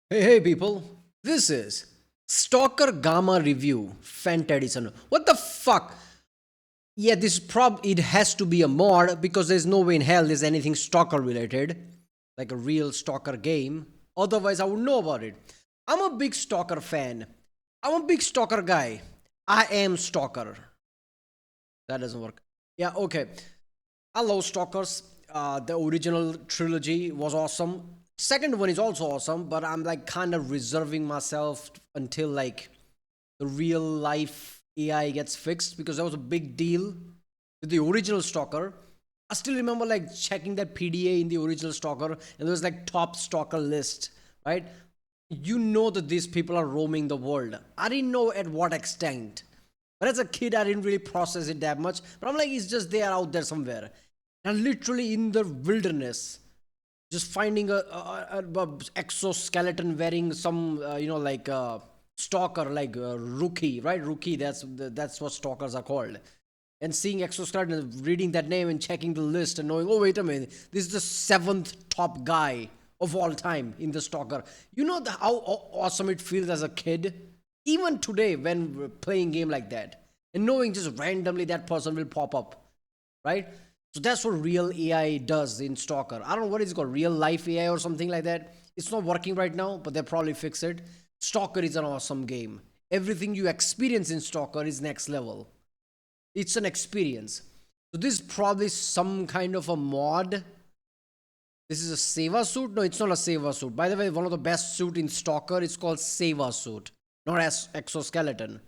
Hey people, this is Stalker Gamma Review Fent Edition. What the fuck? Yeah, it has to be a mod because there's no way in hell there's anything Stalker related, like a real Stalker game. Otherwise, I would know about it. I'm a big Stalker fan. I'm a big Stalker guy. I am Stalker. That doesn't work. Yeah, okay. I love Stalkers. The original trilogy was awesome. Second one is also awesome, but I'm like kind of reserving myself until like the real life AI gets fixed because that was a big deal with the original Stalker. I still remember like checking that PDA in the original Stalker, and there was like top Stalker list, right? You know that these people are roaming the world. I didn't know at what extent, but as a kid, I didn't really process it that much. But I'm like, it's just they are out there somewhere, and literally in the wilderness, just finding a exoskeleton wearing some like stalker like rookie, right? Rookie, that's what stalkers are called. And seeing exoskeleton, reading that name and checking the list and knowing, oh wait a minute, this is the seventh top guy of all time in the stalker. You know how awesome it feels as a kid, even today when playing game like that, and knowing just randomly that person will pop up, right? So that's what real AI does in Stalker. I don't know what it's called, real life AI or something like that. It's not working right now, but they'll probably fix it. Stalker is an awesome game. Everything you experience in Stalker is next level. It's an experience. So this is probably some kind of a mod. This is a Seva suit? No, it's not a Seva suit. By the way, one of the best suit in Stalker is called Seva suit, not as exoskeleton.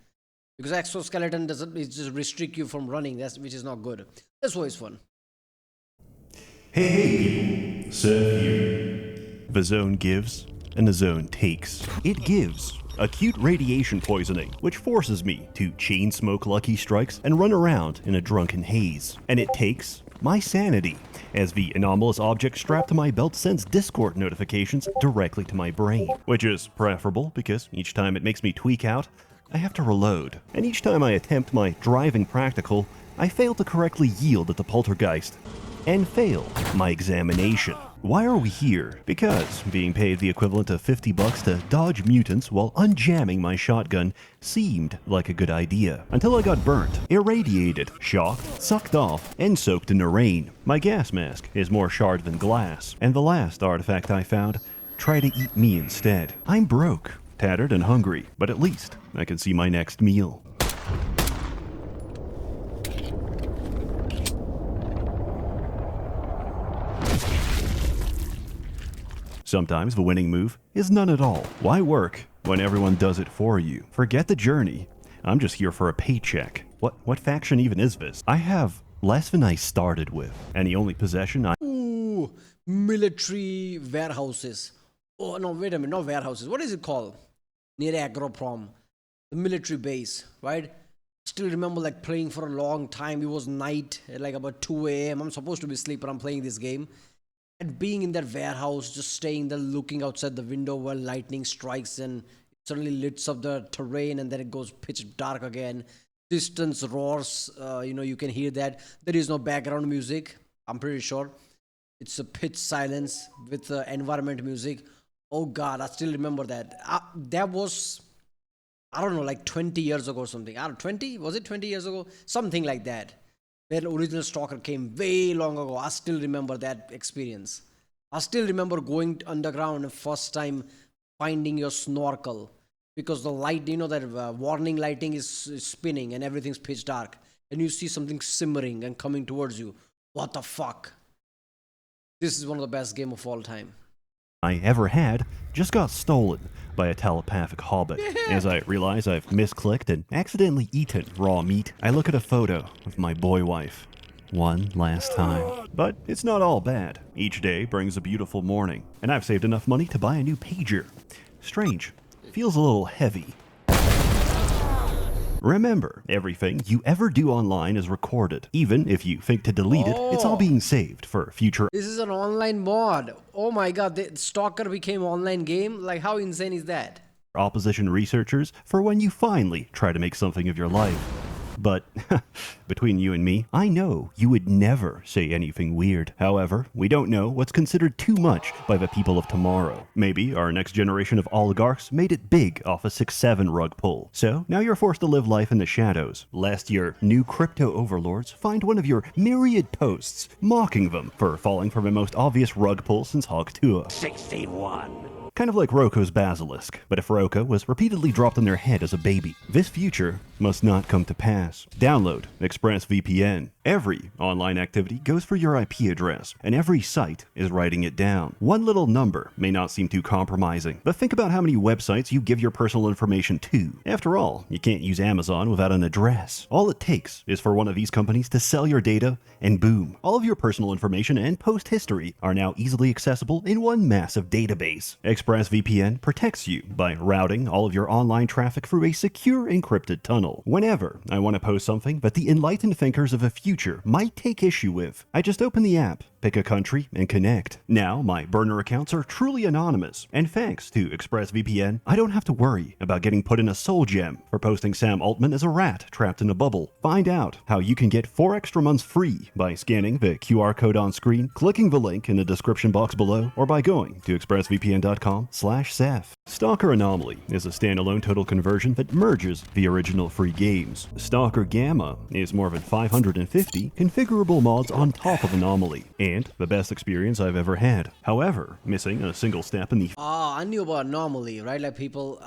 Because exoskeleton doesn't, it just restrict you from running, which is not good. That's always fun. Hey people, Surf here. The zone gives, and the zone takes. It gives acute radiation poisoning, which forces me to chain smoke Lucky Strikes and run around in a drunken haze. And it takes my sanity, as the anomalous object strapped to my belt sends Discord notifications directly to my brain, which is preferable because each time it makes me tweak out, I have to reload. And each time I attempt my driving practical, I fail to correctly yield at the poltergeist and fail my examination. Why are we here? Because being paid the equivalent of $50 to dodge mutants while unjamming my shotgun seemed like a good idea. Until I got burnt, irradiated, shocked, sucked off, and soaked in the rain. My gas mask is more shard than glass, and the last artifact I found tried to eat me instead. I'm broke, tattered and hungry, but at least I can see my next meal. Sometimes the winning move is none at all. Why work when everyone does it for you? Forget the journey. I'm just here for a paycheck. What faction even is this? I have less than I started with, and the only possession I— Ooh, military warehouses. Oh no, wait a minute, not warehouses. What is it called? Near Agroprom, the military base, right? Still remember like playing for a long time. It was night, at like about 2 a.m. I'm supposed to be asleep, but I'm playing this game. And being in that warehouse, just staying there, looking outside the window while lightning strikes and suddenly lights up the terrain, and then it goes pitch dark again. Distance roars, you can hear that. There is no background music, I'm pretty sure. It's a pitch silence with environment music. Oh god, I still remember that. That was, I don't know, like 20 years ago or something. I don't know, 20? Was it 20 years ago? Something like that. Where original Stalker came way long ago. I still remember that experience. I still remember going underground and first time finding your snorkel because the light, that warning lighting is spinning and everything's pitch dark, and you see something simmering and coming towards you. What the fuck? This is one of the best game of all time. ever had just got stolen by a telepathic hobbit. As I realize I've misclicked and accidentally eaten raw meat, I look at a photo of my boy wife one last time. But it's not all bad. Each day brings a beautiful morning, and I've saved enough money to buy a new pager. Strange. Feels a little heavy. Remember, everything you ever do online is recorded. Even if you think to delete it, it's all being saved for future— This is an online mod. Oh my god, the Stalker became online game? Like, how insane is that? opposition researchers for when you finally try to make something of your life. But between you and me, I know you would never say anything weird. However, we don't know what's considered too much by the people of tomorrow. Maybe our next generation of oligarchs made it big off a 6-7 rug pull. So now you're forced to live life in the shadows, lest your new crypto overlords find one of your myriad posts mocking them for falling for the most obvious rug pull since Hog Tua. 61. Kind of like Roko's basilisk, but if Roko was repeatedly dropped on their head as a baby. This future must not come to pass. Download ExpressVPN. Every online activity goes for your IP address, and every site is writing it down. One little number may not seem too compromising, but think about how many websites you give your personal information to. After all, you can't use Amazon without an address. All it takes is for one of these companies to sell your data, and boom, all of your personal information and post history are now easily accessible in one massive database. ExpressVPN protects you by routing all of your online traffic through a secure encrypted tunnel. Whenever I want to post something that the enlightened thinkers of the future might take issue with, I just open the app, pick a country, and connect. Now, my burner accounts are truly anonymous, and thanks to ExpressVPN, I don't have to worry about getting put in a soul gem for posting Sam Altman as a rat trapped in a bubble. Find out how you can get 4 extra months free by scanning the QR code on screen, clicking the link in the description box below, or by going to expressvpn.com/Seth. Stalker Anomaly is a standalone total conversion that merges the original free games. Stalker Gamma is more than 550 configurable mods on top of Anomaly, and the best experience I've ever had. However, missing a single step in the I knew about Anomaly, right? Like people,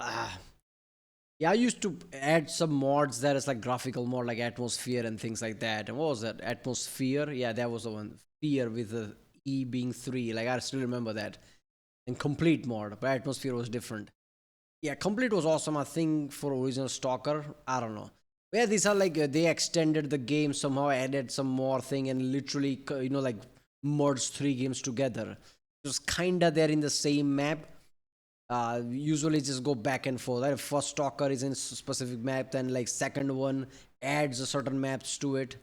yeah, I used to add some mods that is like graphical mod, like atmosphere and things like that. And what was that? Atmosphere? Yeah, that was the one. Fear with the E being 3. Like I still remember that. And complete mod, but atmosphere was different. Yeah, complete was awesome. I think for original Stalker, I don't know. Yeah, these are like they extended the game somehow, added some more thing, and literally, like merged 3 games together. It was kinda there in the same map. Usually just go back and forth. Like first Stalker is in specific map, then like second one adds a certain maps to it.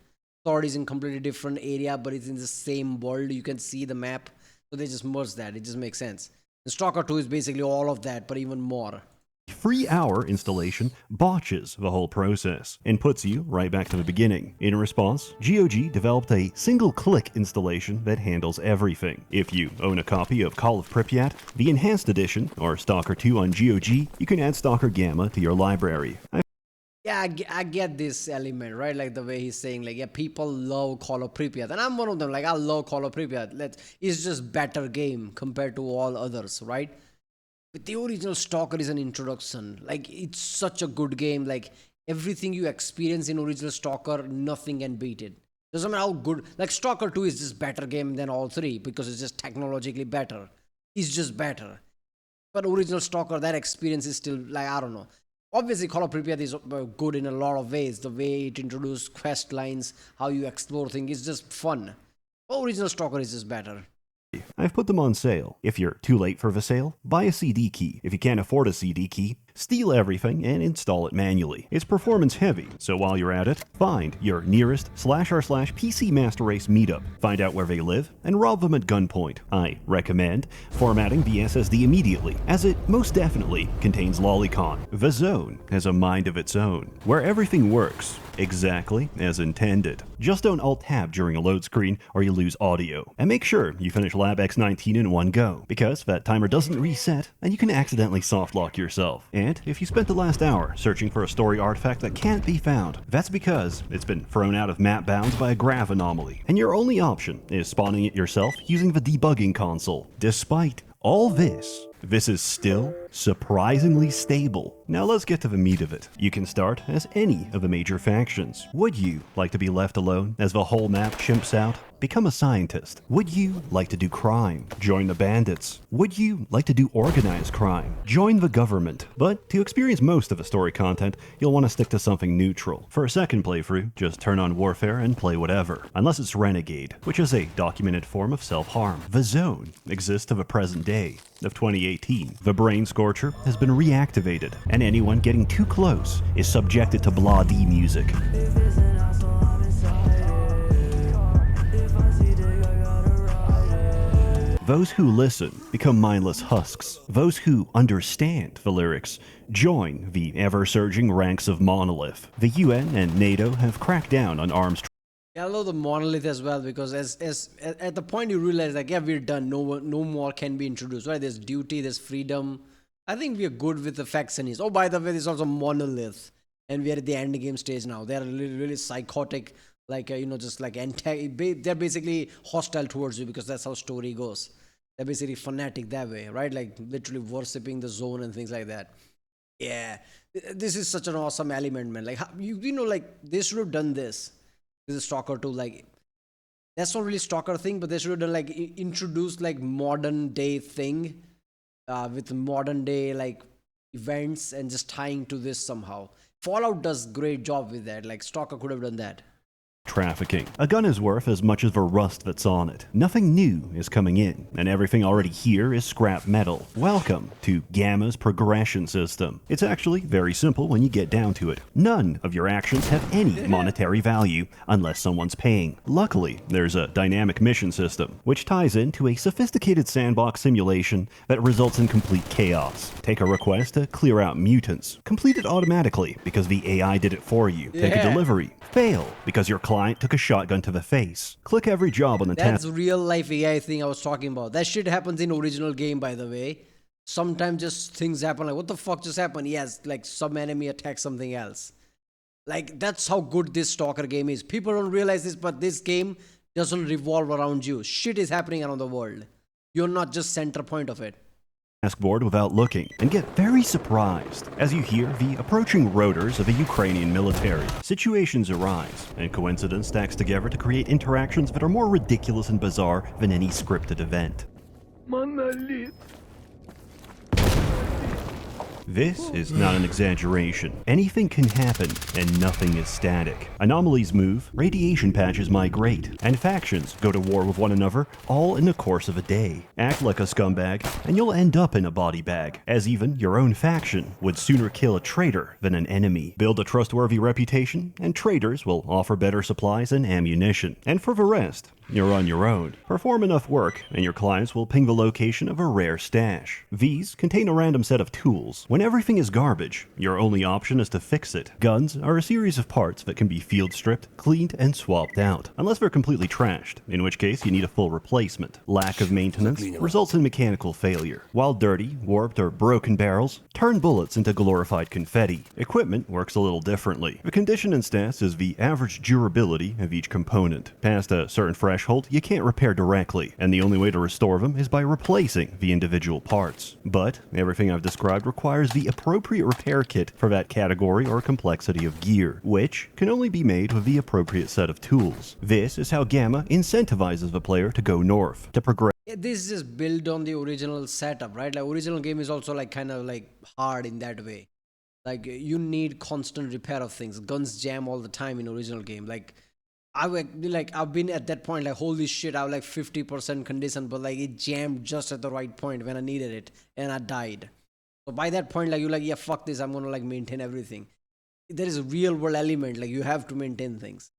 Third is in completely different area, but it's in the same world. You can see the map, so they just merged that. It just makes sense. And Stalker 2 is basically all of that, but even more. free hour installation botches the whole process and puts you right back to the beginning. In response, GOG developed a single-click installation that handles everything. If you own a copy of Call of Pripyat, the Enhanced Edition, or Stalker 2 on GOG, you can add Stalker Gamma to your library. Yeah, I get this element, right? Like the way he's saying, like, yeah, people love Call of Pripyat. And I'm one of them. Like, I love Call of Pripyat. It's just better game compared to all others, right? But the original Stalker is an introduction. Like, it's such a good game. Like, everything you experience in original Stalker, nothing can beat it. Doesn't matter how good. Like, Stalker 2 is just better game than all 3 because it's just technologically better. It's just better. But original Stalker, that experience is still, like, I don't know. Obviously, Call of Pripyat is good in a lot of ways. The way it introduced quest lines, how you explore things, is just fun. Original Stalker is just better. I've put them on sale. If you're too late for the sale, buy a CD key. If you can't afford a CD key, steal everything and install it manually. It's performance heavy, so while you're at it, find your nearest /r/PC Master Race meetup. Find out where they live and rob them at gunpoint. I recommend formatting the SSD immediately, as it most definitely contains lolicon. The Zone has a mind of its own, where everything works exactly as intended. Just don't Alt-Tab during a load screen or you lose audio. And make sure you finish Lab X19 in one go, because that timer doesn't reset and you can accidentally softlock yourself. And if you spent the last hour searching for a story artifact that can't be found, that's because it's been thrown out of map bounds by a graph anomaly, and your only option is spawning it yourself using the debugging console. Despite all this is still surprisingly stable. Now let's get to the meat of it. You can start as any of the major factions. Would you like to be left alone as the whole map chimps out? Become a scientist. Would you like to do crime? Join the bandits. Would you like to do organized crime? Join the government. But to experience most of the story content, you'll want to stick to something neutral. For a second playthrough, just turn on Warfare and play whatever. Unless it's Renegade, which is a documented form of self-harm. The Zone exists to the present day of 2018. The Brain Scorcher has been reactivated, and anyone getting too close is subjected to Blah-D music. Those who listen become mindless husks. Those who understand the lyrics join the ever-surging ranks of monolith. The UN and NATO have cracked down on arms. Yeah, I love the monolith as well, because as at the point you realize, like, yeah, we're done. No more can be introduced. Right? There's duty. There's freedom. I think we are good with the factions. Oh, by the way, there's also monolith, and we are at the end game stage now. They're really psychotic, like just like they're basically hostile towards you, because that's how story goes. They're basically fanatic that way, right? Like literally worshipping the zone and things like that. Yeah, this is such an awesome element, man. Like like they should have done this. This is Stalker 2, like that's not really Stalker thing, but they should have done like introduced like modern day thing with modern day like events and just tying to this somehow. Fallout does great job with that. Like Stalker could have done that. Trafficking. A gun is worth as much as the rust that's on it. Nothing new is coming in, and everything already here is scrap metal. Welcome to Gamma's progression system. It's actually very simple when you get down to it. None of your actions have any monetary value unless someone's paying. Luckily, there's a dynamic mission system, which ties into a sophisticated sandbox simulation that results in complete chaos. Take a request to clear out mutants. Complete it automatically because the AI did it for you. Take a delivery. Fail because your client took a shotgun to the face. Click every job on the task. That's real life AI thing I was talking about. That shit happens in original game, by the way. Sometimes just things happen like, what the fuck just happened? Yes, like some enemy attacks something else. Like that's how good this Stalker game is. People don't realize this, but this game doesn't revolve around you. Shit is happening around the world. You're not just center point of it. Board without looking and get very surprised as you hear the approaching rotors of a Ukrainian military. Situations arise and coincidence stacks together to create interactions that are more ridiculous and bizarre than any scripted event. Monolith. This is not an exaggeration. Anything can happen, and nothing is static. Anomalies move, radiation patches migrate, and factions go to war with one another, all in the course of a day. Act like a scumbag, and you'll end up in a body bag, as even your own faction would sooner kill a traitor than an enemy. Build a trustworthy reputation, and traitors will offer better supplies and ammunition. And for the rest, you're on your own. Perform enough work, and your clients will ping the location of a rare stash. These contain a random set of tools. When everything is garbage, your only option is to fix it. Guns are a series of parts that can be field stripped, cleaned, and swapped out, unless they're completely trashed, in which case you need a full replacement. Lack of maintenance results in mechanical failure, while dirty, warped, or broken barrels turn bullets into glorified confetti. Equipment works a little differently. The condition in stats is the average durability of each component. Past a certain threshold, you can't repair directly, and the only way to restore them is by replacing the individual parts. But everything I've described requires the appropriate repair kit for that category or complexity of gear, which can only be made with the appropriate set of tools. This is how Gamma incentivizes the player to go north, to progress. This is just built on the original setup, right? Like original game is also like kind of like hard in that way. Like you need constant repair of things. Guns jam all the time in original game. Like I've been at that point like holy shit, I was like 50% condition, but like it jammed just at the right point when I needed it and I died. So by that point like you're like, yeah, fuck this, I'm gonna like maintain everything. There is a real world element, like you have to maintain things.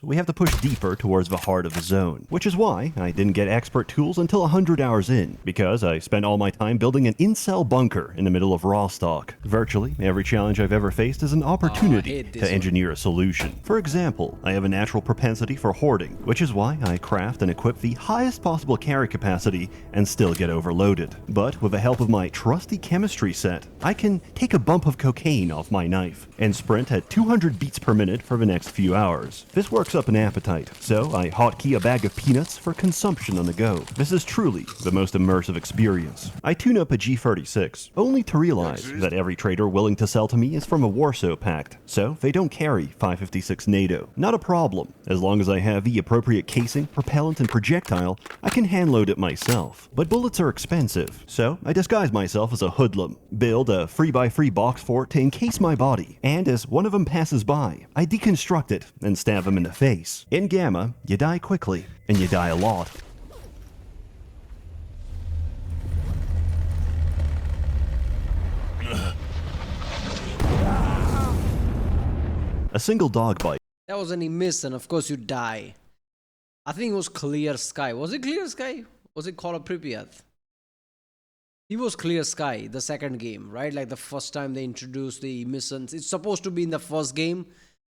We have to push deeper towards the heart of the zone, which is why I didn't get expert tools until 100 hours in, because I spent all my time building an incel bunker in the middle of Rostock. Virtually every challenge I've ever faced is an opportunity to engineer a solution. For example, I have a natural propensity for hoarding, which is why I craft and equip the highest possible carry capacity and still get overloaded. But with the help of my trusty chemistry set, I can take a bump of cocaine off my knife and sprint at 200 beats per minute for the next few hours. This works up an appetite, so I hotkey a bag of peanuts for consumption on the go. This is truly the most immersive experience. I tune up a G36, only to realize that every trader willing to sell to me is from a Warsaw Pact, so they don't carry 5.56 NATO. Not a problem. As long as I have the appropriate casing, propellant, and projectile, I can hand-load it myself. But bullets are expensive, so I disguise myself as a hoodlum, build a 3x3 box fort to encase my body, and as one of them passes by, I deconstruct it and stab them in the face. In Gamma, you die quickly, and you die a lot. A single dog bite. That was any miss, and of course you die. I think it was clear sky. Was it clear sky? Was it Call of Pripyat? He was Clear Sky, the second game, right? Like the first time they introduced the emissions. It's supposed to be in the first game,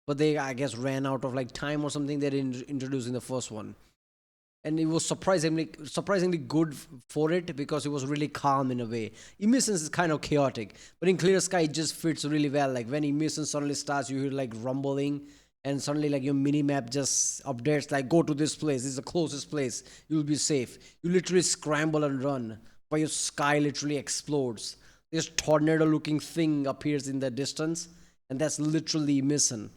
but they, I guess, ran out of like time or something. They didn't introduce in the first one. And it was surprisingly good for it because it was really calm in a way. Emissions is kind of chaotic, but in Clear Sky it just fits really well. Like when emissions suddenly starts, you hear like rumbling, and suddenly like your mini map just updates like go to this place. This is the closest place. You'll be safe. You literally scramble and run, but your sky literally explodes. This tornado-looking thing appears in the distance, and that's literally emission,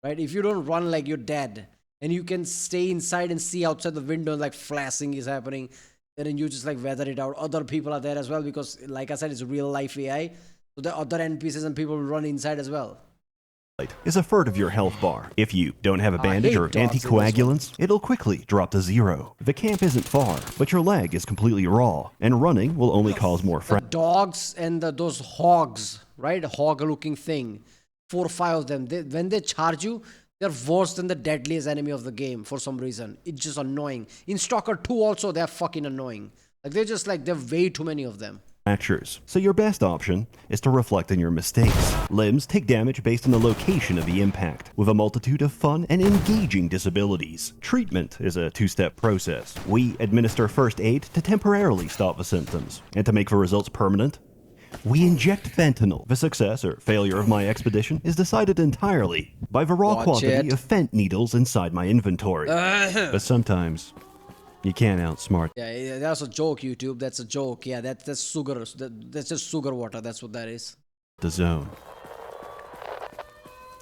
right? If you don't run, like you're dead. And you can stay inside and see outside the window, like flashing is happening. And then you just like weather it out. Other people are there as well because, like I said, it's real life AI. So the other NPCs and people will run inside as well. Is a third of your health bar. If you don't have a bandage or anticoagulants, it'll quickly drop to 0. The camp isn't far, but your leg is completely raw, and running will only cause more The dogs and those hogs, right? Hog-looking thing. 4 or 5 of them. When they charge you, they're worse than the deadliest enemy of the game for some reason. It's just annoying. In Stalker 2 also, they're fucking annoying. Like there are way too many of them. Fractures. So your best option is to reflect on your mistakes. Limbs take damage based on the location of the impact, with a multitude of fun and engaging disabilities. Treatment is a 2-step process. We administer first aid to temporarily stop the symptoms, and to make the results permanent, we inject fentanyl. The success or failure of my expedition is decided entirely by the raw quantity of fent needles inside my inventory. But sometimes you can't outsmart. Yeah, that's a joke, YouTube. That's a joke. Yeah, that's sugar. That's just sugar water. That's what that is. The zone.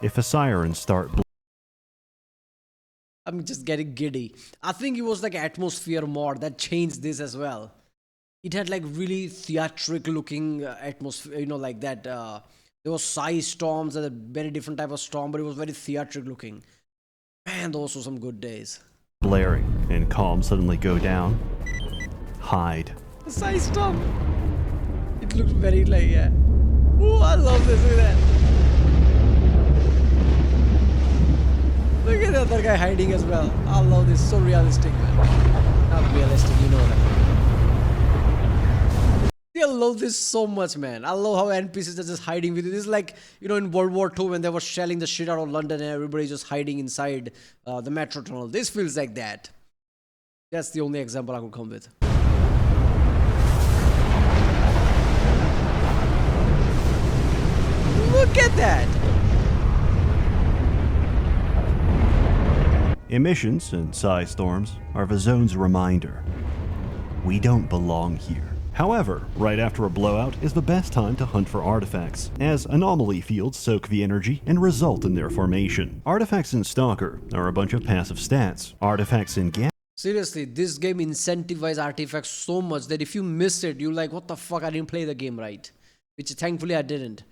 If the sirens start I'm just getting giddy. I think it was like atmosphere mod that changed this as well. It had like really theatric looking atmosphere, you know, like that. There was size storms and a very different type of storm, but it was very theatric looking. Man, those were some good days. blaring and calm suddenly go down, hide. The size storm. It looks very like, yeah. Oh, I love this. Look at that. Look at the other guy hiding as well. I love this. So realistic, man. Not realistic, you know that. I love this so much, man. I love how NPCs are just hiding with it. This is like, you know, in World War II when they were shelling the shit out of London and everybody's just hiding inside the metro tunnel. This feels like that. That's the only example I could come with. Look at that! Emissions and size storms are the zone's reminder. We don't belong here. However, right after a blowout is the best time to hunt for artifacts, as anomaly fields soak the energy and result in their formation. Artifacts in Stalker are a bunch of passive stats. Artifacts in Seriously, this game incentivizes artifacts so much that if you miss it, you're like, what the fuck, I didn't play the game right. Which thankfully I didn't.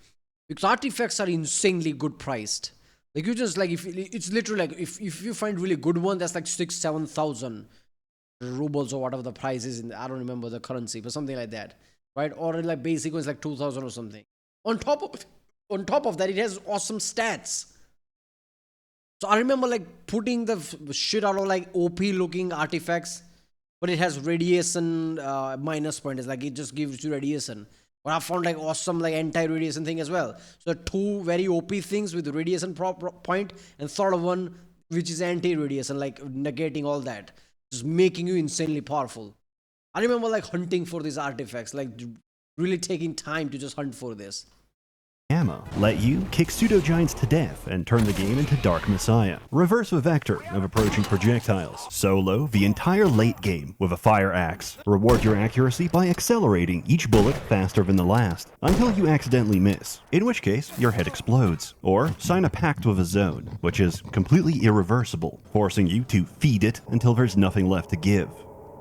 Because artifacts are insanely good priced. Like you just like, if it's literally like, if you find really good one, that's like 6,000-7,000 rubles or whatever the price is in, I don't remember the currency, but something like that, right? Or like basic ones like 2,000 or something. On top of that, it has awesome stats. So I remember like putting the shit out of like OP looking artifacts, but it has radiation minus point. It's like it just gives you radiation. But I found like awesome like anti-radiation thing as well. So two very OP things with radiation point, and third one which is anti-radiation, like negating all that. Just making you insanely powerful. I remember like hunting for these artifacts, like really taking time to just hunt for this. Gamma let you kick pseudo-giants to death and turn the game into Dark Messiah. Reverse the vector of approaching projectiles. Solo the entire late game with a fire axe. Reward your accuracy by accelerating each bullet faster than the last, until you accidentally miss, in which case your head explodes. Or sign a pact with a zone, which is completely irreversible, forcing you to feed it until there's nothing left to give.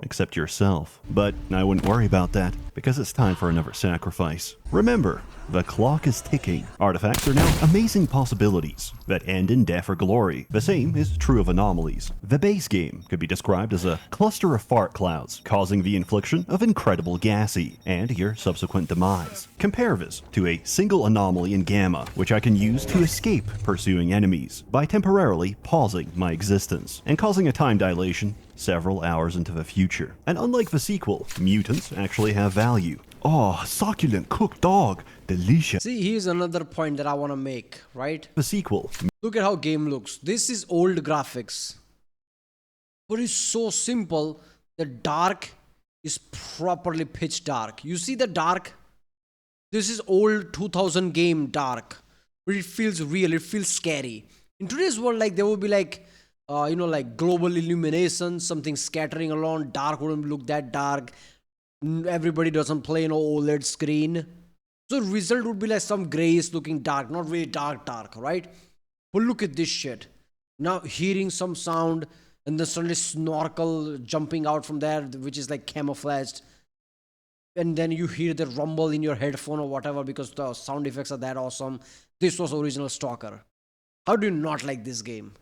Except yourself. But I wouldn't worry about that, because it's time for another sacrifice. Remember, the clock is ticking. Artifacts are now amazing possibilities that end in death or glory. The same is true of anomalies. The base game could be described as a cluster of fart clouds, causing the infliction of incredible gassy, and your subsequent demise. Compare this to a single anomaly in Gamma, which I can use to escape pursuing enemies, by temporarily pausing my existence, and causing a time dilation several hours into the future. And unlike the sequel, mutants actually have value. Oh, succulent cooked dog. Delicious. See, here's another point that I want to make, right? The sequel. Look at how game looks. This is old graphics. But it's so simple. The dark is properly pitch dark. You see the dark? This is old 2000 game dark. But it feels real. It feels scary. In today's world, like there would be like, like global illumination, something scattering along. Dark wouldn't look that dark. Everybody doesn't play OLED screen. So result would be like some grayish looking dark. Not really dark, right? But look at this shit. Now hearing some sound and then suddenly snorkel jumping out from there, which is like camouflaged. And then you hear the rumble in your headphone or whatever because the sound effects are that awesome. This was original Stalker. How do you not like this game?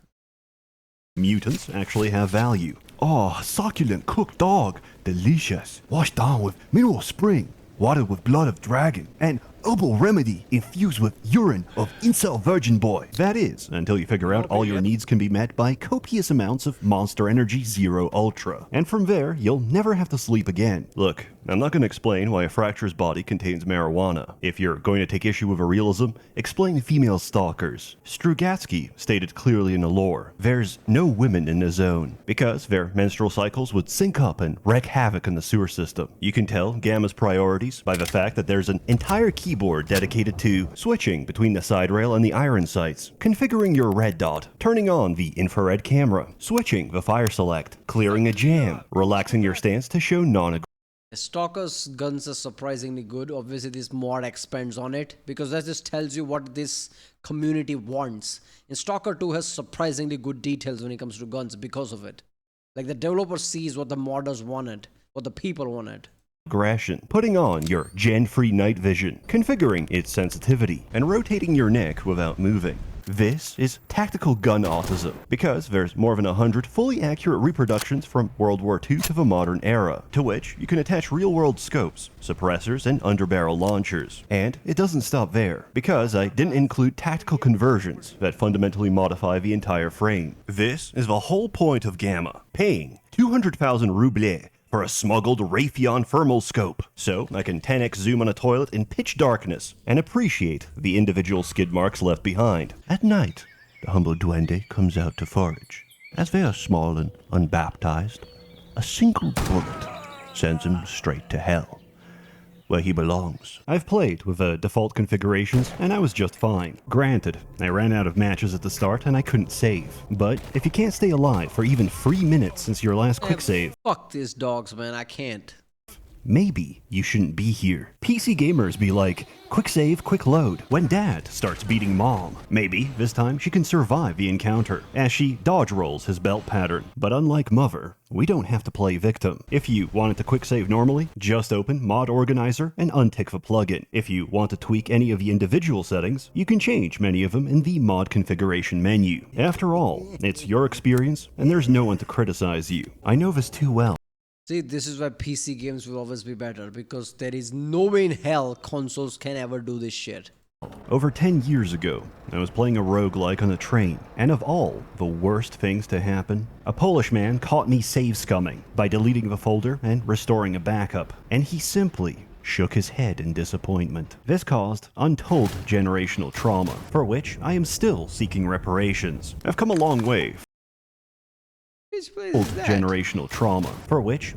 Mutants actually have value. Oh, succulent cooked dog. Delicious. Washed down with mineral spring. Watered with blood of dragon. And herbal remedy infused with urine of incel virgin boy. That is, until you figure out all your needs can be met by copious amounts of Monster Energy Zero Ultra. And from there, you'll never have to sleep again. Look, I'm not going to explain why a fracture's body contains marijuana. If you're going to take issue with a realism, explain female stalkers. Strugatsky stated clearly in the lore, there's no women in the zone, because their menstrual cycles would sync up and wreak havoc in the sewer system. You can tell Gamma's priorities by the fact that there's an entire keyboard dedicated to switching between the side rail and the iron sights, configuring your red dot, turning on the infrared camera, switching the fire select, clearing a jam, relaxing your stance to show non-aggression. Stalker's guns are surprisingly good. Obviously, this mod expands on it because that just tells you what this community wants. And Stalker 2 has surprisingly good details when it comes to guns because of it. Like the developer sees what the modders wanted, what the people wanted. Aggression, putting on your gen-free night vision, configuring its sensitivity, and rotating your neck without moving. This is tactical gun autism, because there's more than 100 fully accurate reproductions from World War II to the modern era, to which you can attach real-world scopes, suppressors, and underbarrel launchers. And it doesn't stop there, because I didn't include tactical conversions that fundamentally modify the entire frame. This is the whole point of Gamma, paying 200,000 rubles for a smuggled Raytheon thermal scope, so I can 10x zoom on a toilet in pitch darkness and appreciate the individual skid marks left behind. At night, the humble duende comes out to forage. As they are small and unbaptized, a single bullet sends him straight to hell, where he belongs. I've played with the default configurations, and I was just fine. Granted, I ran out of matches at the start and I couldn't save. But if you can't stay alive for even 3 minutes since your last quick save, Fuck these dogs, man. I can't. maybe you shouldn't be here. PC gamers be like, quick save, quick load, when dad starts beating mom. Maybe this time she can survive the encounter, as she dodge rolls his belt pattern. But unlike Mother, we don't have to play victim. If you wanted to quick save normally, just open Mod Organizer and untick the plugin. If you want to tweak any of the individual settings, you can change many of them in the mod configuration menu. After all, it's your experience, and there's no one to criticize you. I know this too well. See, this is why PC games will always be better, because there is no way in hell consoles can ever do this shit. Over 10 years ago, I was playing a roguelike on a train, and of all the worst things to happen, a Polish man caught me save scumming by deleting the folder and restoring a backup, and he simply shook his head in disappointment. This caused untold generational trauma, for which I am still seeking reparations. I've come a long way. Which place is that? Generational trauma, for which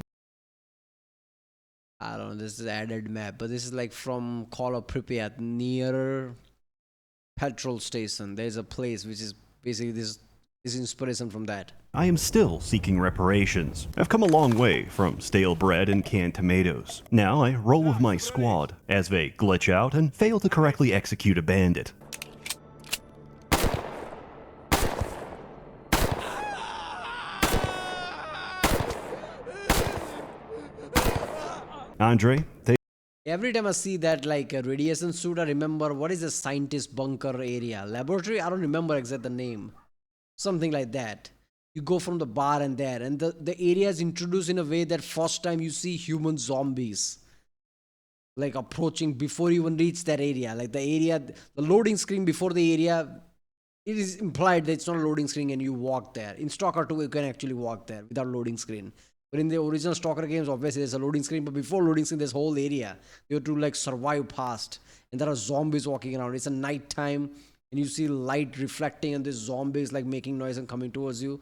I don't know, this is added map, but this is like from Call of Pripyat, near petrol station. There's a place which is basically this is inspiration from that. I am still seeking reparations. I've come a long way from stale bread and canned tomatoes. Now I roll with my squad, as they glitch out and fail to correctly execute a bandit. Andre, Every time I see that like a radiation suit, I remember what is the scientist bunker area? Laboratory? I don't remember exact the name. Something like that. You go from the bar and there, and the area is introduced in a way that first time you see human zombies. Like approaching before you even reach that area. Like the area, the loading screen before the area it is implied that it's not a loading screen and you walk there. In Stalker 2, you can actually walk there without loading screen. But in the original Stalker games, obviously there's a loading screen, but before loading screen, there's whole area you have to like survive past, and there are zombies walking around. It's a night time, and you see light reflecting, and this zombies like making noise and coming towards you.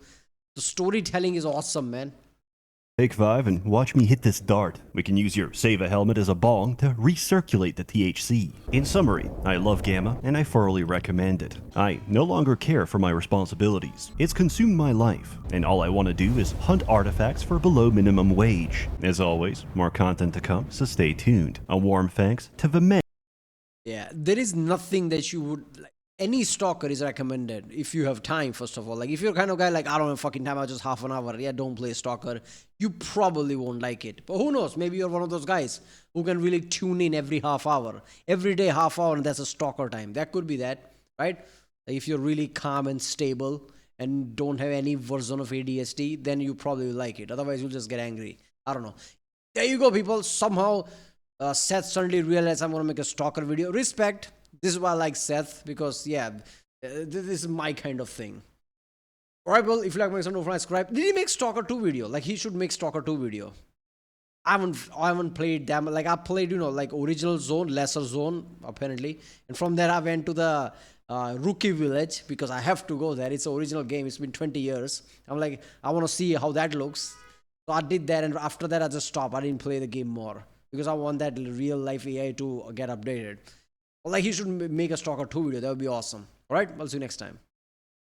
The storytelling is awesome, man. Take 5 and watch me hit this dart. We can use your Save a helmet as a bong to recirculate the THC. In summary, I love Gamma and I thoroughly recommend it. I no longer care for my responsibilities. It's consumed my life, and all I want to do is hunt artifacts for below minimum wage. As always, more content to come, so stay tuned. A warm thanks to the men. Yeah, there is nothing that you would like. Any Stalker is recommended if you have time. First of all, like if you're kind of guy like I don't have fucking time, I just half an hour. Yeah, don't play Stalker. You probably won't like it. But who knows? Maybe you're one of those guys who can really tune in every half hour, every day half hour, and that's a Stalker time. That could be that, right? Like if you're really calm and stable and don't have any version of ADSD, then you probably will like it. Otherwise, you'll just get angry. I don't know. There you go, people. Somehow, Seth suddenly realized I'm gonna make a Stalker video. Respect. This is why I like Seth, because yeah, this is my kind of thing. Alright, well, if you like, make some subscribe. Did he make Stalker 2 video? Like he should make Stalker 2 video. I haven't played them. Like I played, like original zone, lesser zone, apparently. And from there I went to the Rookie Village because I have to go there. It's an original game. It's been 20 years. I'm like, I want to see how that looks. So I did that, and after that I just stopped. I didn't play the game more because I want that real life AI to get updated. Like he should make a Stalker 2 video. That would be awesome. Alright, I'll see you next time.